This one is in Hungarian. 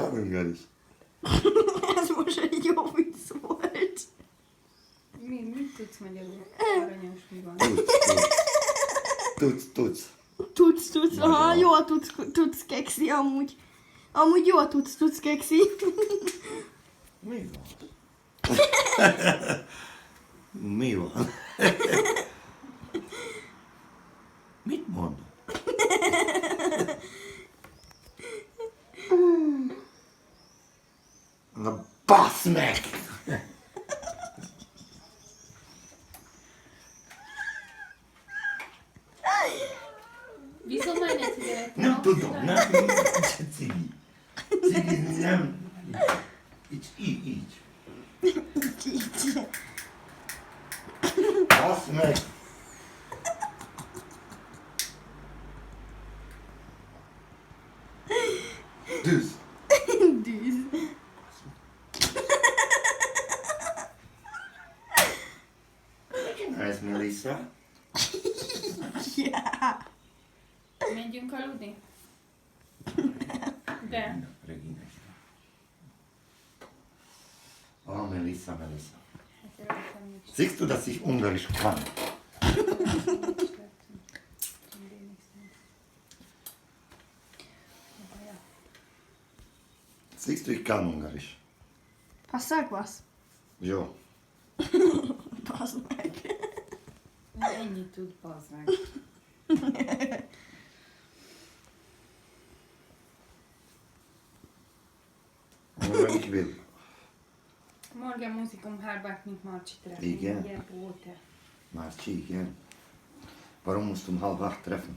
kann Ungarisch. Ez most egy jó vicc volt. Mit tudsz magyarul? Aranyos, mi van? Tudsz. Aha, Magyar. jól tudsz keksi amúgy. Amúgy jól tudsz keksi. Mi van? Mi van? Mit mondod? Na bassz meg! Wieso meine Zigarette? Nem tudom, nem, cigi. Cigi nem. Így. Bassz meg! Düz. Dűz. Ez Melissa. Ja. Menjünk aludni? De. Regina. Oh, Melissa. Hát előttem nincs. Siehst du, dass ich Ungarisch kann? Siehst du, ich kann Ungarisch. Passak basz? Jó. Basz meg. Ennyit tud, bazd meg. Nur wenn ich will. Morgen muss ich um 12:30 mit Marci treffen. Igen. Mindjárt óta. Márci, igen. Warum musst du um 7:30 treffen?